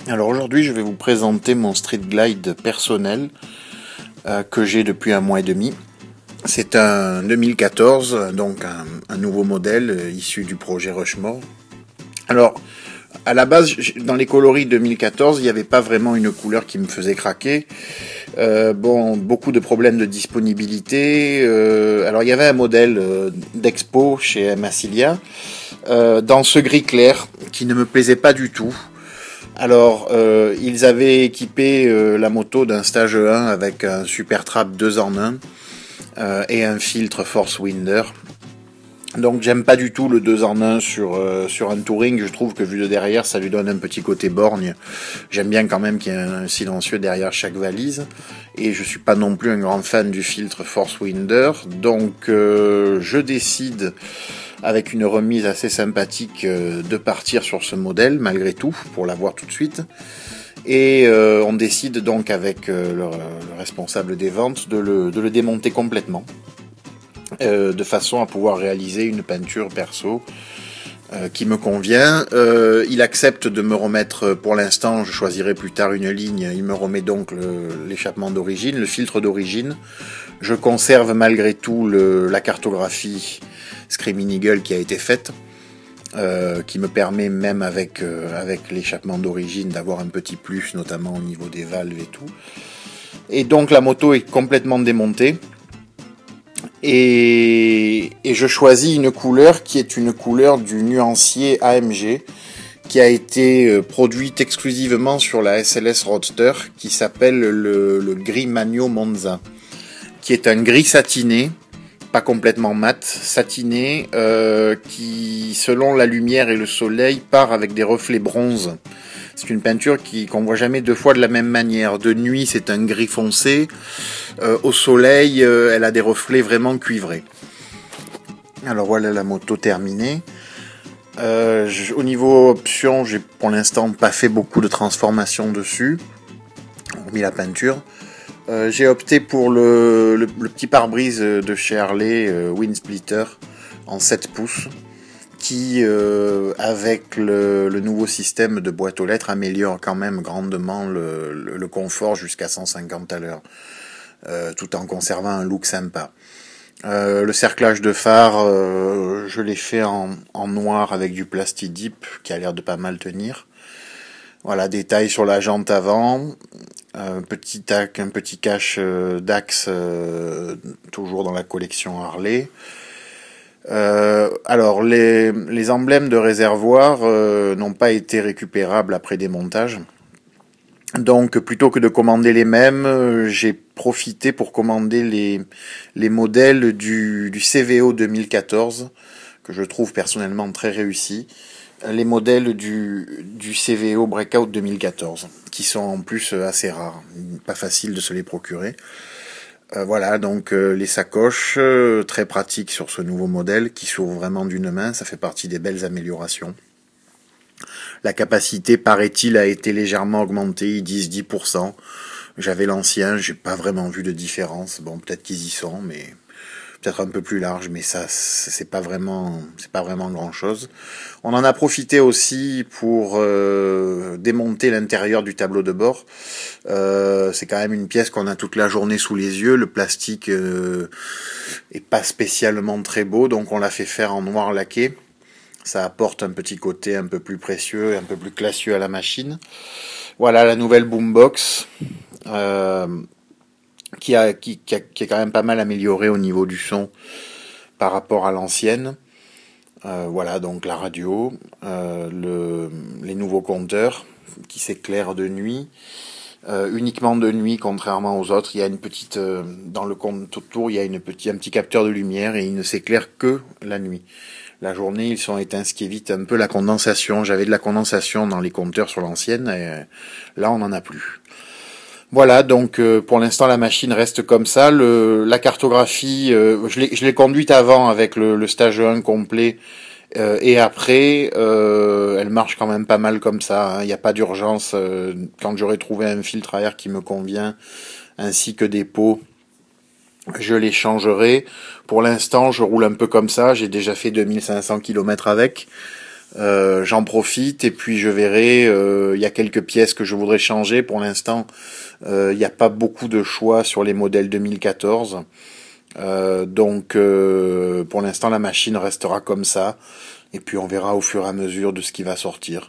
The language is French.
Alors aujourd'hui, je vais vous présenter mon Street Glide personnel que j'ai depuis 1 mois et demi. C'est un 2014, donc un nouveau modèle issu du projet Rushmore. Alors, à la base, dans les coloris 2014, il n'y avait pas vraiment une couleur qui me faisait craquer. Beaucoup de problèmes de disponibilité. Alors, il y avait un modèle d'expo chez Massilia dans ce gris clair qui ne me plaisait pas du tout. Alors, ils avaient équipé la moto d'un stage 1 avec un super trap 2 en 1 et un filtre Force Winder. Donc j'aime pas du tout le 2 en 1 sur un touring, je trouve que vu de derrière ça lui donne un petit côté borgne. J'aime bien quand même qu'il y ait un silencieux derrière chaque valise. Et je suis pas non plus un grand fan du filtre Force Winder. Donc je décide avec une remise assez sympathique de partir sur ce modèle malgré tout, pour l'avoir tout de suite. Et on décide donc avec le responsable des ventes de le démonter complètement. De façon à pouvoir réaliser une peinture perso qui me convient. Il accepte de me remettre, pour l'instant, je choisirai plus tard une ligne, il me remet donc l'échappement d'origine, le filtre d'origine. Je conserve malgré tout la cartographie Screaming Eagle qui a été faite, qui me permet même avec l'échappement d'origine d'avoir un petit plus, notamment au niveau des valves et tout. Et donc la moto est complètement démontée. Et je choisis une couleur qui est une couleur du nuancier AMG qui a été produite exclusivement sur la SLS Roadster, qui s'appelle le gris Magno Monza, qui est un gris satiné, pas complètement mat, satiné, qui selon la lumière et le soleil part avec des reflets bronze. C'est une peinture qu'on voit jamais deux fois de la même manière. De nuit, c'est un gris foncé. Au soleil, elle a des reflets vraiment cuivrés. Alors voilà la moto terminée. Au niveau option, j'ai pour l'instant pas fait beaucoup de transformations dessus, hormis la peinture. J'ai opté pour le petit pare-brise de chez Harley, Windsplitter, en 7 pouces. Qui, avec le nouveau système de boîte aux lettres, améliore quand même grandement le confort jusqu'à 150 à l'heure, tout en conservant un look sympa. Le cerclage de phare, je l'ai fait en noir avec du Plastidip qui a l'air de pas mal tenir. Voilà, détail sur la jante avant, un petit cache d'axe, toujours dans la collection Harley. Alors les emblèmes de réservoir n'ont pas été récupérables après démontage. Donc plutôt que de commander les mêmes, j'ai profité pour commander les modèles du CVO 2014, que je trouve personnellement très réussi. Les modèles du CVO Breakout 2014, qui sont en plus assez rares, pas facile de se les procurer. Voilà, donc les sacoches, très pratiques sur ce nouveau modèle, qui s'ouvre vraiment d'une main, ça fait partie des belles améliorations. La capacité, paraît-il, a été légèrement augmentée, ils disent 10%. J'avais l'ancien, j'ai pas vraiment vu de différence. Bon, peut-être qu'ils y sont, mais peut-être un peu plus large, mais ça, c'est pas vraiment grand chose. On en a profité aussi pour démonter l'intérieur du tableau de bord. C'est quand même une pièce qu'on a toute la journée sous les yeux. Le plastique est pas spécialement très beau, donc on l'a fait faire en noir laqué. Ça apporte un petit côté un peu plus précieux et un peu plus classieux à la machine. Voilà la nouvelle boombox. Qui est quand même pas mal amélioré au niveau du son par rapport à l'ancienne. Voilà donc la radio, les nouveaux compteurs qui s'éclairent de nuit, uniquement de nuit contrairement aux autres. Il y a une petite dans le compte autour, il y a un petit capteur de lumière et il ne s'éclaire que la nuit. La journée, ils sont éteints, ce qui évite un peu la condensation. J'avais de la condensation dans les compteurs sur l'ancienne, et là on n'en a plus. Voilà, donc pour l'instant la machine reste comme ça. La cartographie, je l'ai conduite avant avec le stage 1 complet et après, elle marche quand même pas mal comme ça. Il n'y a pas d'urgence. Quand j'aurai trouvé un filtre à air qui me convient, ainsi que des pots, je les changerai. Pour l'instant, je roule un peu comme ça. J'ai déjà fait 2500 km avec. J'en profite et puis je verrai. Il y a quelques pièces que je voudrais changer. Pour l'instant, il n'y a pas beaucoup de choix sur les modèles 2014. Donc pour l'instant, la machine restera comme ça. Et puis on verra au fur et à mesure de ce qui va sortir.